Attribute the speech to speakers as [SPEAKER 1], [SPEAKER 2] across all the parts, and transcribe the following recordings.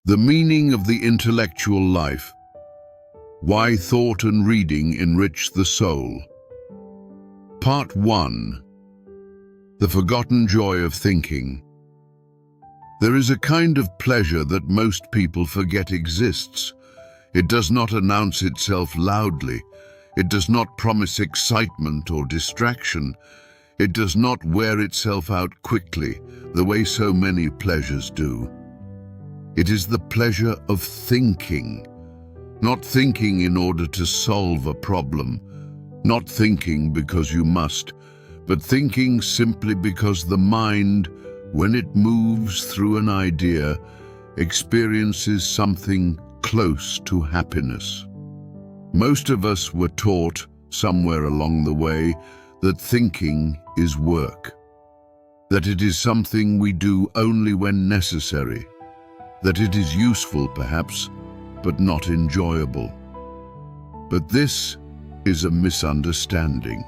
[SPEAKER 1] The meaning of the intellectual life. Why thought and reading enrich the soul. Part 1. The forgotten joy of thinking. There is a kind of pleasure that most people forget exists. It does not announce itself loudly. It does not promise excitement or distraction. It does not wear itself out quickly, the way so many pleasures do. It is the pleasure of thinking. Not thinking in order to solve a problem. Not thinking because you must, but thinking simply because the mind, when it moves through an idea, experiences something close to happiness. Most of us were taught, somewhere along the way, that thinking is work. That it is something we do only when necessary. That it is useful, perhaps, but not enjoyable. But this is a misunderstanding.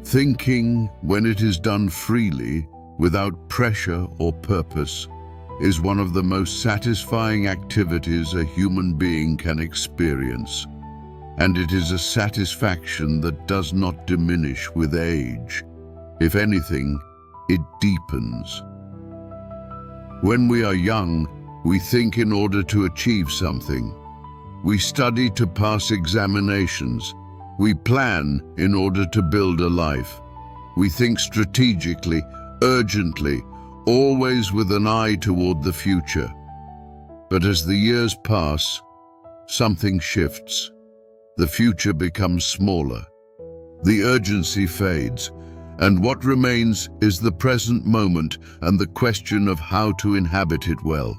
[SPEAKER 1] Thinking, when it is done freely, without pressure or purpose, is one of the most satisfying activities a human being can experience. And it is a satisfaction that does not diminish with age. If anything, it deepens. When we are young, we think in order to achieve something. We study to pass examinations. We plan in order to build a life. We think strategically, urgently, always with an eye toward the future. But as the years pass, something shifts. The future becomes smaller. The urgency fades, and what remains is the present moment and the question of how to inhabit it well.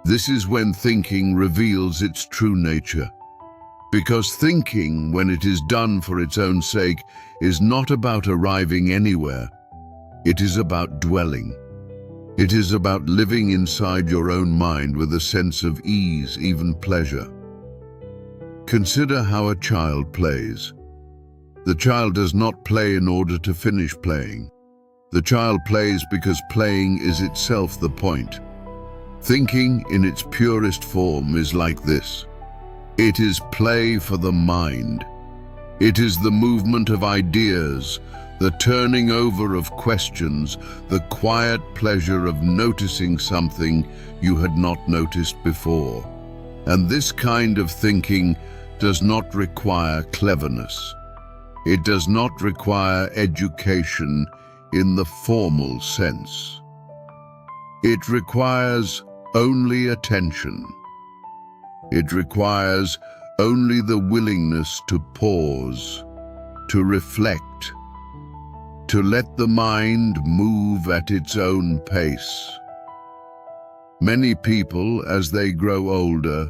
[SPEAKER 1] This is when thinking reveals its true nature. Because thinking, when it is done for its own sake, is not about arriving anywhere. It is about dwelling. It is about living inside your own mind with a sense of ease, even pleasure. Consider how a child plays. The child does not play in order to finish playing. The child plays because playing is itself the point. Thinking in its purest form is like this. It is play for the mind. It is the movement of ideas, the turning over of questions, the quiet pleasure of noticing something you had not noticed before. And this kind of thinking does not require cleverness. It does not require education in the formal sense. It requires only attention. It requires only the willingness to pause, to reflect, to let the mind move at its own pace. Many people, as they grow older,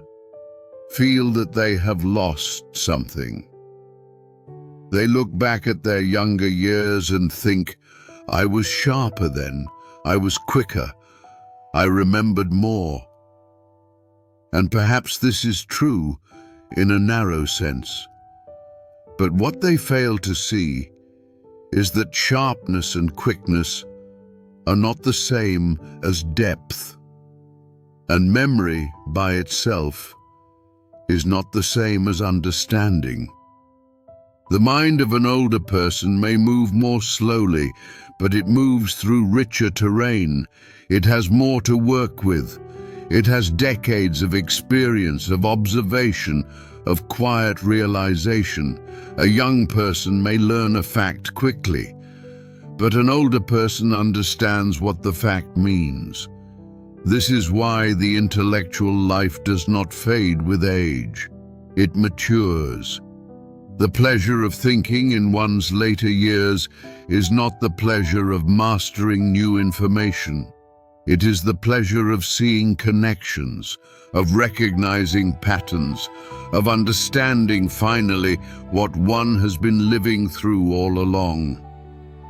[SPEAKER 1] feel that they have lost something. They look back at their younger years and think, I was sharper then, I was quicker, I remembered more. And perhaps this is true in a narrow sense. But what they fail to see is that sharpness and quickness are not the same as depth. And memory by itself is not the same as understanding. The mind of an older person may move more slowly, but it moves through richer terrain. It has more to work with. It has decades of experience, of observation, of quiet realization. A young person may learn a fact quickly, but an older person understands what the fact means. This is why the intellectual life does not fade with age. It matures. The pleasure of thinking in one's later years is not the pleasure of mastering new information. It is the pleasure of seeing connections, of recognizing patterns, of understanding finally what one has been living through all along.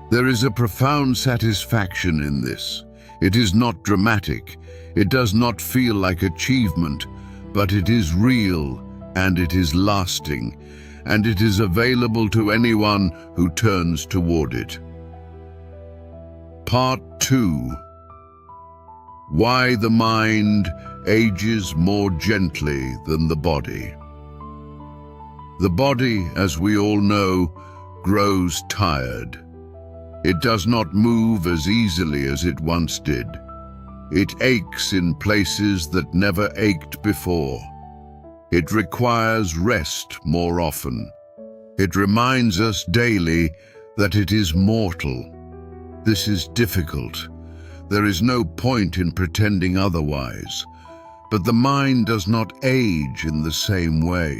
[SPEAKER 1] There is a profound satisfaction in this. It is not dramatic. It does not feel like achievement, but it is real and it is lasting, and it is available to anyone who turns toward it. Part 2. Why the mind ages more gently than the body. The body, as we all know, grows tired. It does not move as easily as it once did. It aches in places that never ached before. It requires rest more often. It reminds us daily that it is mortal. This is difficult. There is no point in pretending otherwise. But the mind does not age in the same way.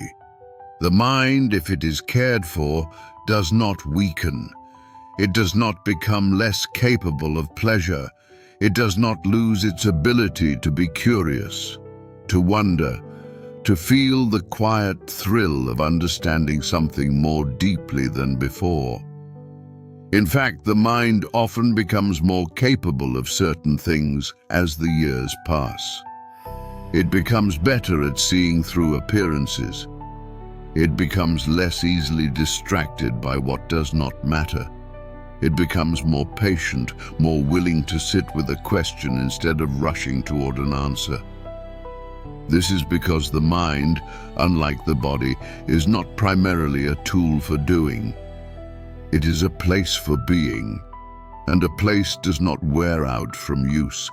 [SPEAKER 1] The mind, if it is cared for, does not weaken. It does not become less capable of pleasure. It does not lose its ability to be curious, to wonder, to feel the quiet thrill of understanding something more deeply than before. In fact, the mind often becomes more capable of certain things as the years pass. It becomes better at seeing through appearances. It becomes less easily distracted by what does not matter. It becomes more patient, more willing to sit with a question instead of rushing toward an answer. This is because the mind, unlike the body, is not primarily a tool for doing. It is a place for being, and a place does not wear out from use.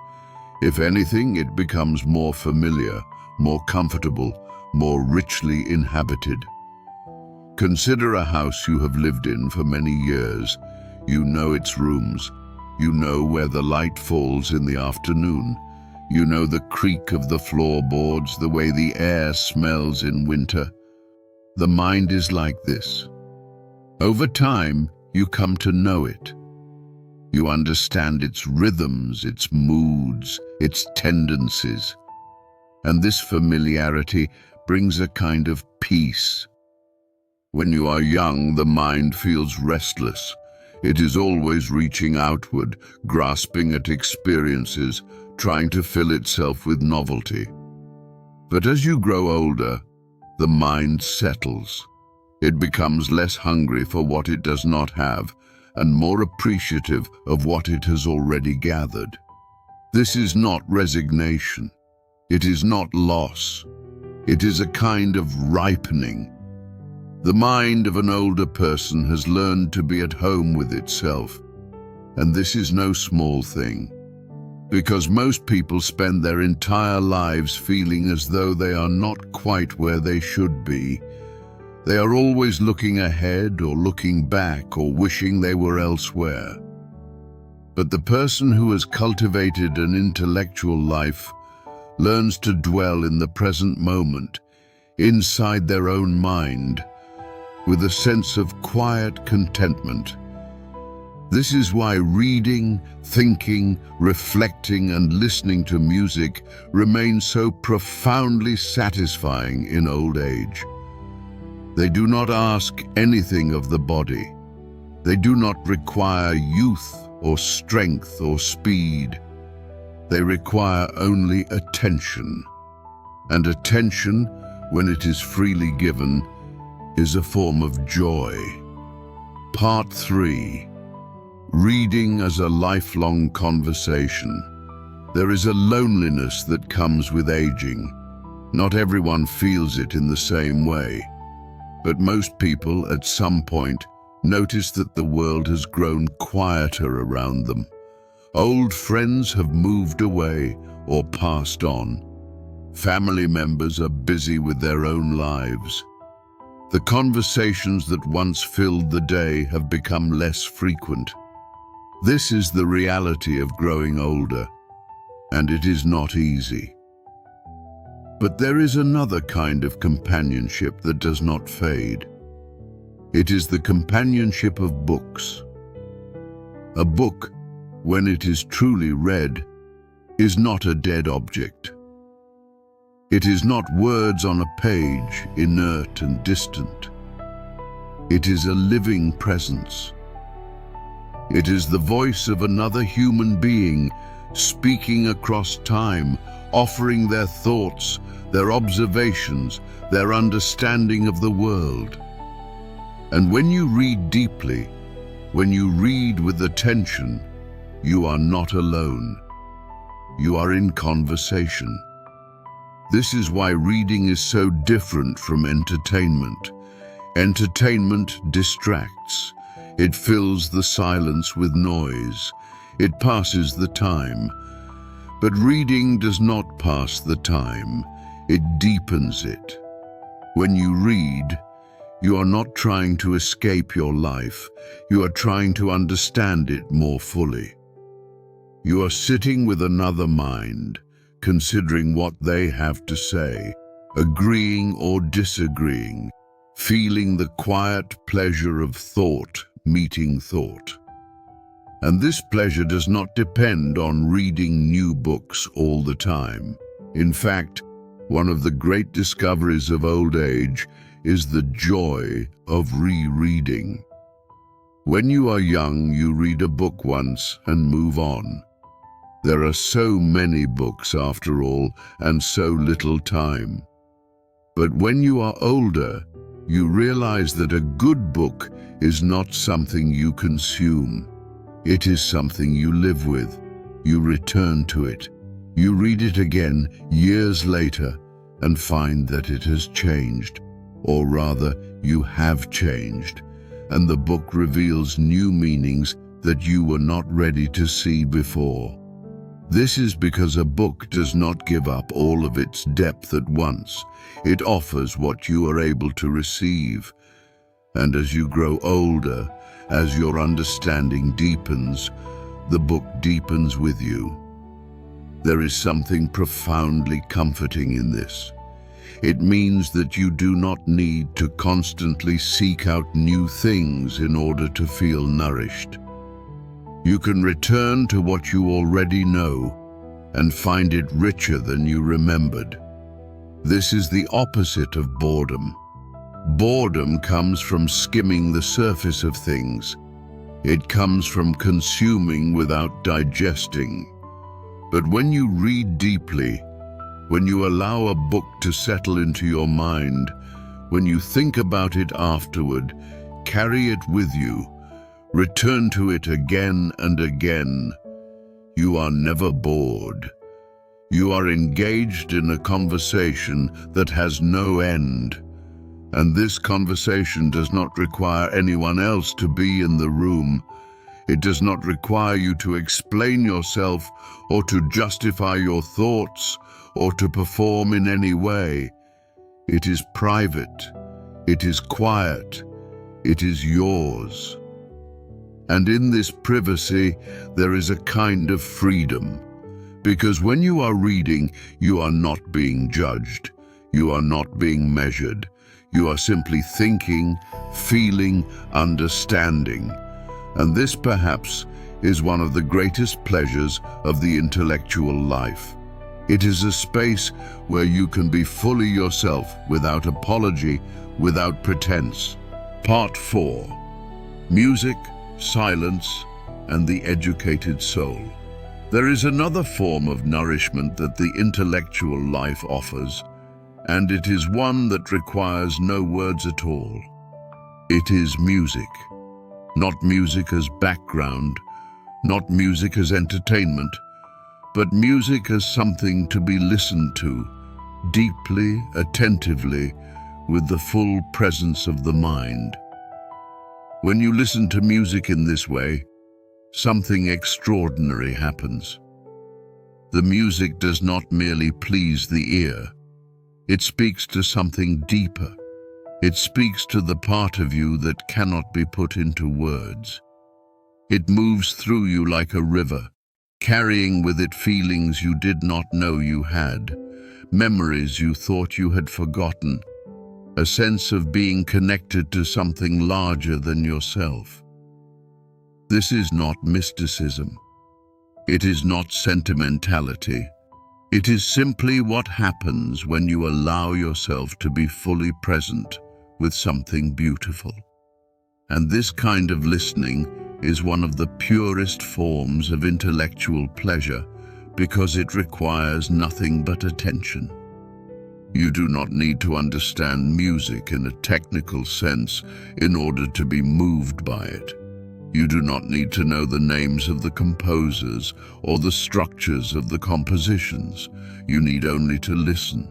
[SPEAKER 1] If anything, it becomes more familiar, more comfortable, more richly inhabited. Consider a house you have lived in for many years. You know its rooms. You know where the light falls in the afternoon. You know the creak of the floorboards, the way the air smells in winter. The mind is like this. Over time, you come to know it. You understand its rhythms, its moods, its tendencies. And this familiarity brings a kind of peace. When you are young, the mind feels restless. It is always reaching outward, grasping at experiences, trying to fill itself with novelty. But as you grow older, the mind settles. It becomes less hungry for what it does not have and more appreciative of what it has already gathered. This is not resignation. It is not loss. It is a kind of ripening. The mind of an older person has learned to be at home with itself, and this is no small thing, because most people spend their entire lives feeling as though they are not quite where they should be. They are always looking ahead or looking back or wishing they were elsewhere. But the person who has cultivated an intellectual life learns to dwell in the present moment, inside their own mind, with a sense of quiet contentment. This is why reading, thinking, reflecting, and listening to music remain so profoundly satisfying in old age. They do not ask anything of the body. They do not require youth or strength or speed. They require only attention. And attention, when it is freely given, is a form of joy. Part 3. Reading as a lifelong conversation. There is a loneliness that comes with aging. Not everyone feels it in the same way. But most people, at some point, notice that the world has grown quieter around them. Old friends have moved away or passed on. Family members are busy with their own lives. The conversations that once filled the day have become less frequent. This is the reality of growing older, and it is not easy. But there is another kind of companionship that does not fade. It is the companionship of books. A book, when it is truly read, is not a dead object. It is not words on a page, inert and distant. It is a living presence. It is the voice of another human being, speaking across time, offering their thoughts, their observations, their understanding of the world. And when you read deeply, when you read with attention, you are not alone. You are in conversation. This is why reading is so different from entertainment. Entertainment distracts. It fills the silence with noise. It passes the time. But reading does not pass the time. It deepens it. When you read, you are not trying to escape your life. You are trying to understand it more fully. You are sitting with another mind, considering what they have to say, agreeing or disagreeing, feeling the quiet pleasure of thought meeting thought. And this pleasure does not depend on reading new books all the time. In fact, one of the great discoveries of old age is the joy of rereading. When you are young, you read a book once and move on. There are so many books after all, and so little time. But when you are older, you realize that a good book is not something you consume. It is something you live with. You return to it. You read it again years later and find that it has changed, or rather, you have changed, and the book reveals new meanings that you were not ready to see before. This is because a book does not give up all of its depth at once. It offers what you are able to receive. And as you grow older, as your understanding deepens, the book deepens with you. There is something profoundly comforting in this. It means that you do not need to constantly seek out new things in order to feel nourished. You can return to what you already know and find it richer than you remembered. This is the opposite of boredom. Boredom comes from skimming the surface of things. It comes from consuming without digesting. But when you read deeply, when you allow a book to settle into your mind, when you think about it afterward, carry it with you, return to it again and again, you are never bored. You are engaged in a conversation that has no end. And this conversation does not require anyone else to be in the room. It does not require you to explain yourself or to justify your thoughts or to perform in any way. It is private. It is quiet. It is yours. And in this privacy, there is a kind of freedom. Because when you are reading, you are not being judged. You are not being measured. You are simply thinking, feeling, understanding. And this, perhaps, is one of the greatest pleasures of the intellectual life. It is a space where you can be fully yourself without apology, without pretense. Part 4. Music, silence, and the educated soul. There is another form of nourishment that the intellectual life offers, and it is one that requires no words at all. It is music. Not music as background, not music as entertainment, but music as something to be listened to, deeply, attentively, with the full presence of the mind. When you listen to music in this way, something extraordinary happens. The music does not merely please the ear. It speaks to something deeper. It speaks to the part of you that cannot be put into words. It moves through you like a river, carrying with it feelings you did not know you had, memories you thought you had forgotten, a sense of being connected to something larger than yourself. This is not mysticism. It is not sentimentality. It is simply what happens when you allow yourself to be fully present with something beautiful. And this kind of listening is one of the purest forms of intellectual pleasure because it requires nothing but attention. You do not need to understand music in a technical sense in order to be moved by it. You do not need to know the names of the composers or the structures of the compositions. You need only to listen.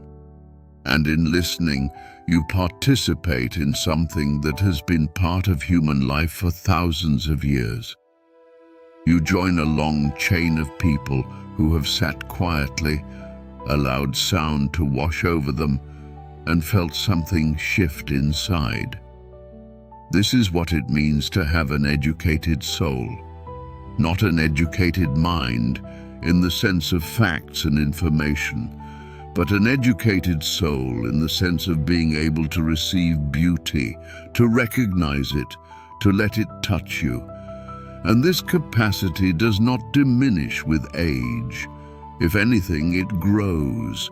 [SPEAKER 1] And in listening, you participate in something that has been part of human life for thousands of years. You join a long chain of people who have sat quietly, allowed sound to wash over them, and felt something shift inside. This is what it means to have an educated soul. Not an educated mind in the sense of facts and information, but an educated soul in the sense of being able to receive beauty, to recognize it, to let it touch you. And this capacity does not diminish with age. If anything, it grows.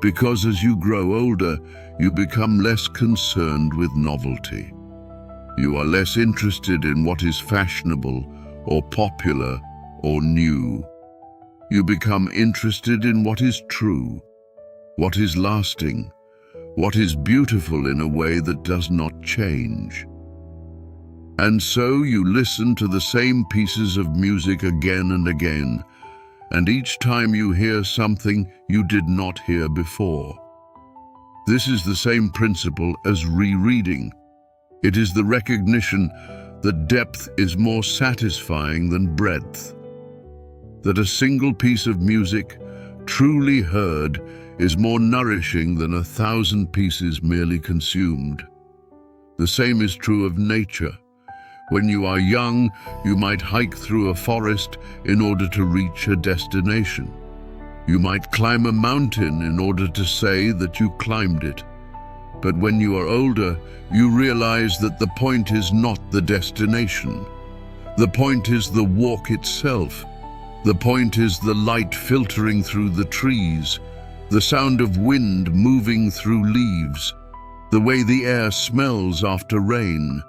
[SPEAKER 1] Because as you grow older, you become less concerned with novelty. You are less interested in what is fashionable or popular or new. You become interested in what is true, what is lasting, what is beautiful in a way that does not change. And so you listen to the same pieces of music again and again, and each time you hear something you did not hear before. This is the same principle as rereading. It is the recognition that depth is more satisfying than breadth, that a single piece of music, truly heard, is more nourishing than 1,000 pieces merely consumed. The same is true of nature. When you are young, you might hike through a forest in order to reach a destination. You might climb a mountain in order to say that you climbed it. But when you are older, you realize that the point is not the destination. The point is the walk itself. The point is the light filtering through the trees, the sound of wind moving through leaves, the way the air smells after rain.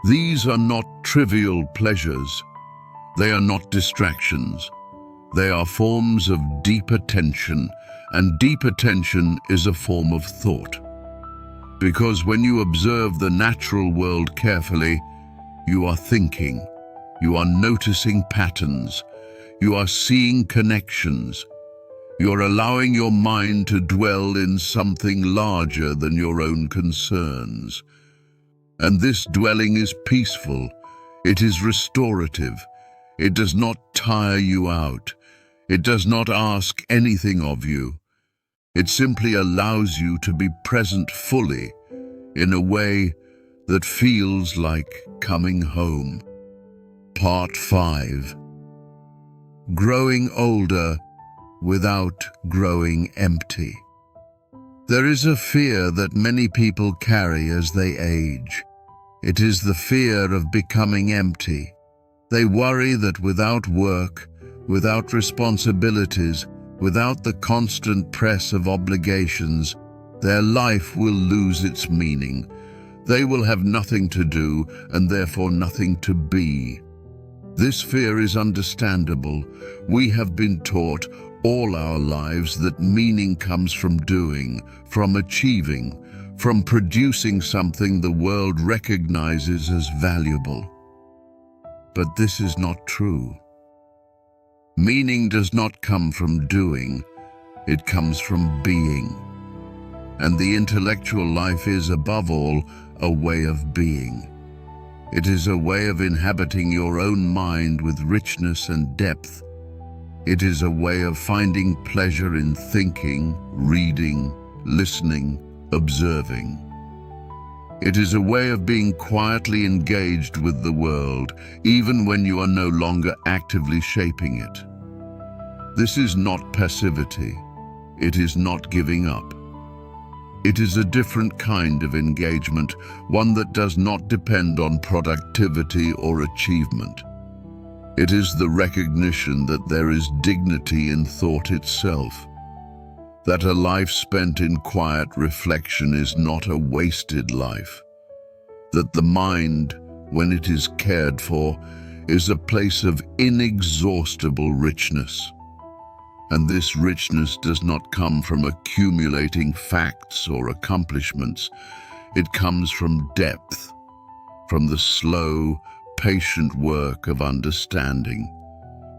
[SPEAKER 1] These are not trivial pleasures. They are not distractions. They are forms of deep attention, and deep attention is a form of thought. Because when you observe the natural world carefully, you are thinking, you are noticing patterns, you are seeing connections. You're allowing your mind to dwell in something larger than your own concerns. And this dwelling is peaceful, it is restorative, it does not tire you out, it does not ask anything of you. It simply allows you to be present fully in a way that feels like coming home. Part 5. Growing older without growing empty. There is a fear that many people carry as they age. It is the fear of becoming empty. They worry that without work, without responsibilities, without the constant press of obligations, their life will lose its meaning. They will have nothing to do and therefore nothing to be. This fear is understandable. We have been taught all our lives that meaning comes from doing, from achieving, from producing something the world recognizes as valuable. But this is not true. Meaning does not come from doing, it comes from being. And the intellectual life is, above all, a way of being. It is a way of inhabiting your own mind with richness and depth. It is a way of finding pleasure in thinking, reading, listening, observing. It is a way of being quietly engaged with the world, even when you are no longer actively shaping it. This is not passivity. It is not giving up. It is a different kind of engagement, one that does not depend on productivity or achievement. It is the recognition that there is dignity in thought itself, that a life spent in quiet reflection is not a wasted life, that the mind, when it is cared for, is a place of inexhaustible richness. And this richness does not come from accumulating facts or accomplishments. It comes from depth, from the slow, patient work of understanding,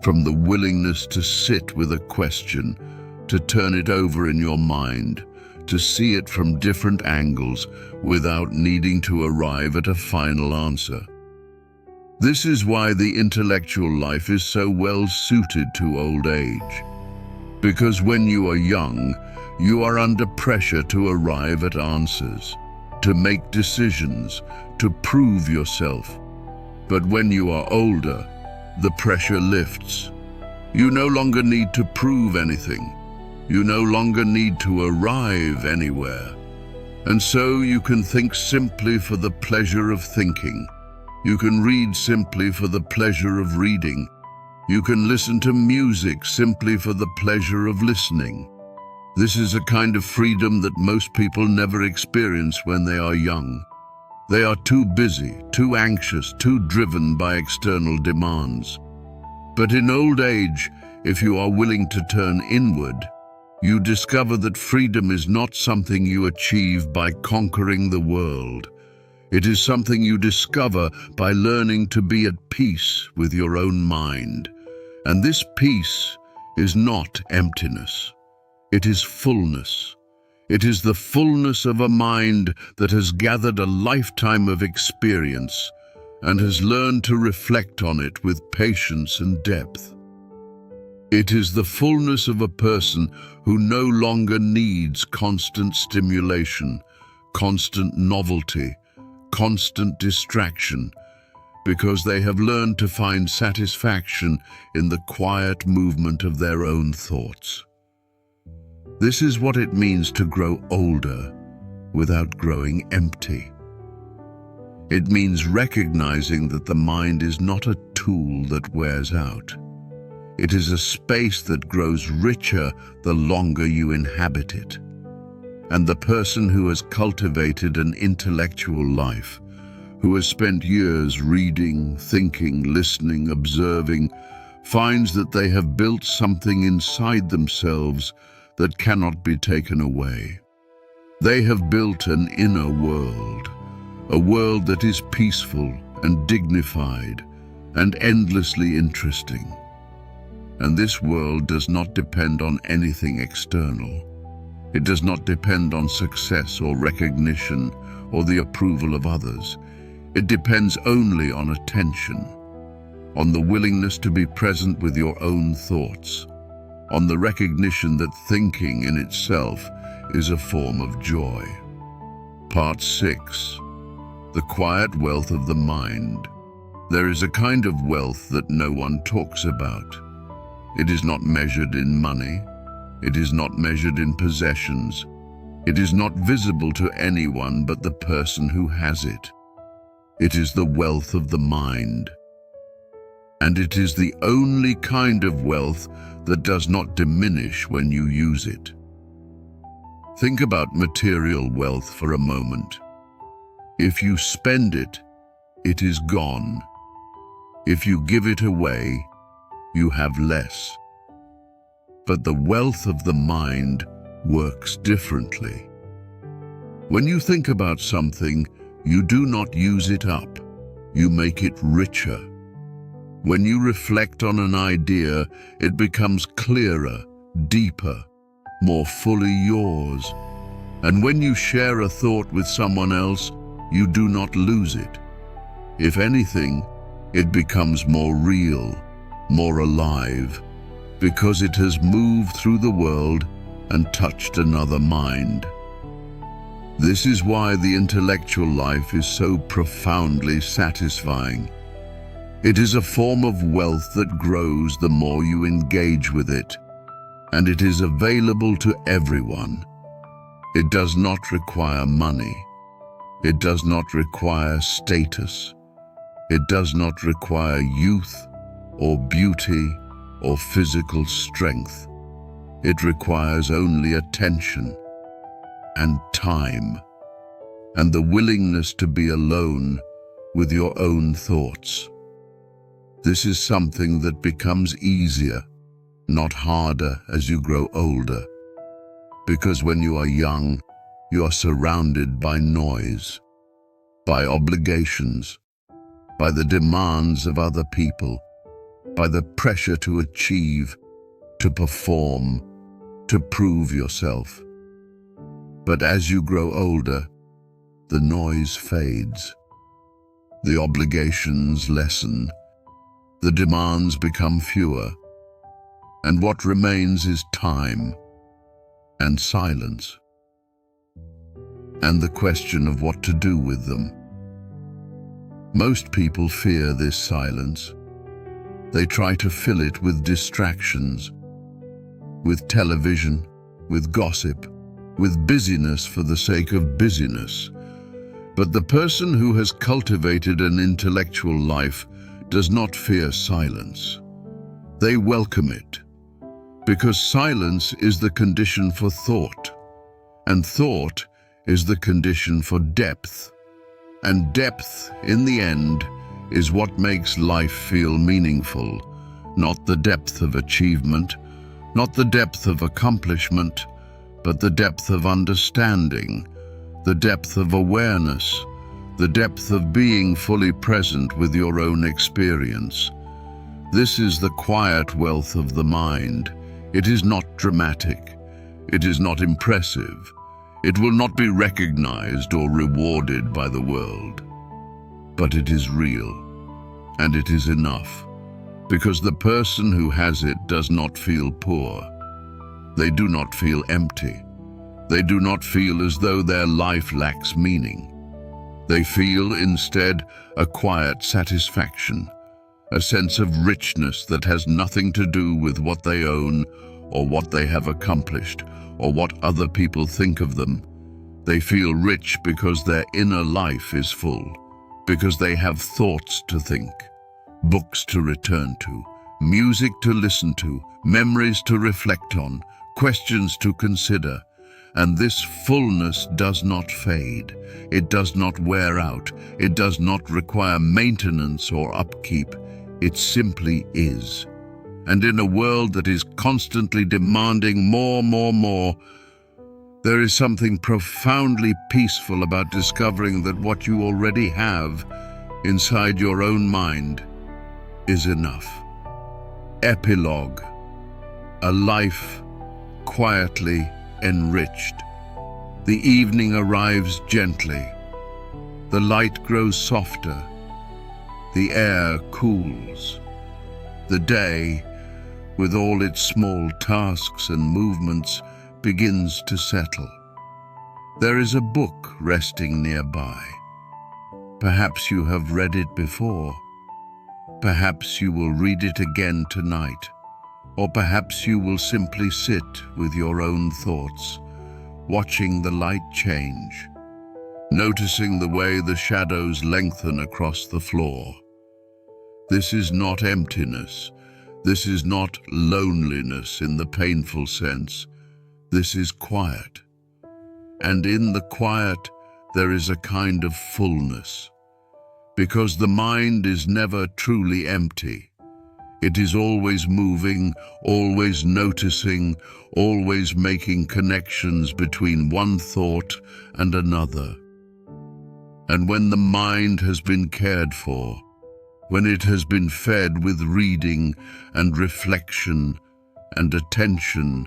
[SPEAKER 1] from the willingness to sit with a question, to turn it over in your mind, to see it from different angles without needing to arrive at a final answer. This is why the intellectual life is so well suited to old age. Because when you are young, you are under pressure to arrive at answers, to make decisions, to prove yourself. But when you are older, the pressure lifts. You no longer need to prove anything. You no longer need to arrive anywhere. And so you can think simply for the pleasure of thinking. You can read simply for the pleasure of reading. You can listen to music simply for the pleasure of listening. This is a kind of freedom that most people never experience when they are young. They are too busy, too anxious, too driven by external demands. But in old age, if you are willing to turn inward, you discover that freedom is not something you achieve by conquering the world. It is something you discover by learning to be at peace with your own mind. And this peace is not emptiness. It is fullness. It is the fullness of a mind that has gathered a lifetime of experience and has learned to reflect on it with patience and depth. It is the fullness of a person who no longer needs constant stimulation, constant novelty, constant distraction, because they have learned to find satisfaction in the quiet movement of their own thoughts. This is what it means to grow older without growing empty. It means recognizing that the mind is not a tool that wears out. It is a space that grows richer the longer you inhabit it. And the person who has cultivated an intellectual life, who has spent years reading, thinking, listening, observing, finds that they have built something inside themselves that cannot be taken away. They have built an inner world, a world that is peaceful and dignified and endlessly interesting. And this world does not depend on anything external. It does not depend on success or recognition or the approval of others. It depends only on attention, on the willingness to be present with your own thoughts, on the recognition that thinking in itself is a form of joy. Part 6. The quiet wealth of the mind. There is a kind of wealth that no one talks about. It is not measured in money. It is not measured in possessions. It is not visible to anyone but the person who has it. It is the wealth of the mind. And it is the only kind of wealth that does not diminish when you use it. Think about material wealth for a moment. If you spend it, it is gone. If you give it away, you have less. But the wealth of the mind works differently. When you think about something, you do not use it up. You make it richer. When you reflect on an idea, it becomes clearer, deeper, more fully yours. And when you share a thought with someone else, you do not lose it. If anything, it becomes more real, more alive, because it has moved through the world and touched another mind. This is why the intellectual life is so profoundly satisfying. It is a form of wealth that grows the more you engage with it, and it is available to everyone. It does not require money. It does not require status. It does not require youth or beauty or physical strength. It requires only attention and time and the willingness to be alone with your own thoughts. This is something that becomes easier, not harder, as you grow older. Because when you are young, you are surrounded by noise, by obligations, by the demands of other people, by the pressure to achieve, to perform, to prove yourself. But as you grow older, the noise fades. The obligations lessen. The demands become fewer. And what remains is time and silence, and the question of what to do with them. Most people fear this silence. They try to fill it with distractions, with television, with gossip, with busyness for the sake of busyness. But the person who has cultivated an intellectual life does not fear silence. They welcome it, because silence is the condition for thought, and thought is the condition for depth. And depth, in the end, is what makes life feel meaningful, not the depth of achievement, not the depth of accomplishment, but the depth of understanding, the depth of awareness, the depth of being fully present with your own experience. This is the quiet wealth of the mind. It is not dramatic. It is not impressive. It will not be recognized or rewarded by the world. But it is real, and it is enough, because the person who has it does not feel poor. They do not feel empty. They do not feel as though their life lacks meaning. They feel instead a quiet satisfaction, a sense of richness that has nothing to do with what they own or what they have accomplished or what other people think of them. They feel rich because their inner life is full, because they have thoughts to think, books to return to, music to listen to, memories to reflect on, questions to consider. And this fullness does not fade. It does not wear out. It does not require maintenance or upkeep. It simply is. And in a world that is constantly demanding more, there is something profoundly peaceful about discovering that what you already have inside your own mind is enough. Epilogue. A life quietly enriched. The evening arrives gently. The light grows softer. The air cools. The day, with all its small tasks and movements, begins to settle. There is a book resting nearby. Perhaps you have read it before. Perhaps you will read it again tonight. Or perhaps you will simply sit with your own thoughts, watching the light change, noticing the way the shadows lengthen across the floor. This is not emptiness. This is not loneliness in the painful sense. This is quiet. And in the quiet, there is a kind of fullness, because the mind is never truly empty. It is always moving, always noticing, always making connections between one thought and another. And when the mind has been cared for, when it has been fed with reading and reflection and attention,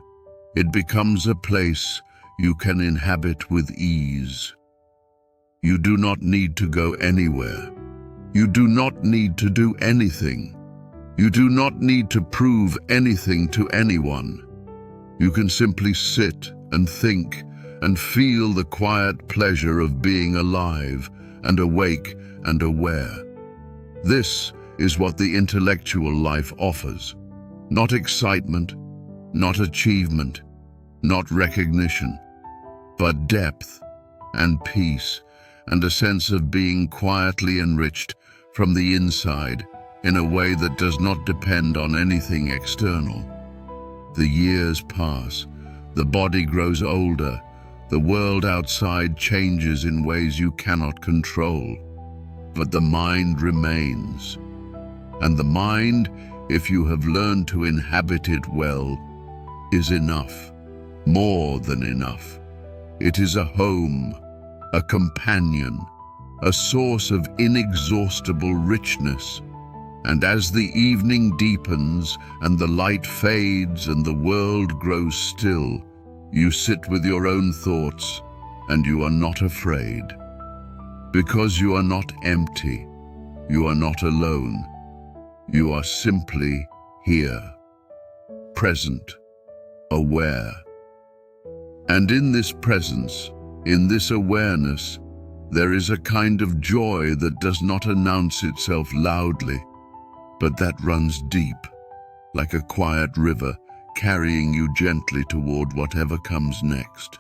[SPEAKER 1] it becomes a place you can inhabit with ease. You do not need to go anywhere. You do not need to do anything. You do not need to prove anything to anyone. You can simply sit and think and feel the quiet pleasure of being alive and awake and aware. This is what the intellectual life offers. Not excitement, not achievement, not recognition, but depth and peace and a sense of being quietly enriched from the inside in a way that does not depend on anything external. The years pass, the body grows older, the world outside changes in ways you cannot control, but the mind remains. And the mind, if you have learned to inhabit it well, is enough, more than enough. It is a home, a companion, a source of inexhaustible richness. And as the evening deepens and the light fades and the world grows still, you sit with your own thoughts and you are not afraid. Because you are not empty, you are not alone. You are simply here, present, aware. And in this presence, in this awareness, there is a kind of joy that does not announce itself loudly, but that runs deep, like a quiet river, carrying you gently toward whatever comes next.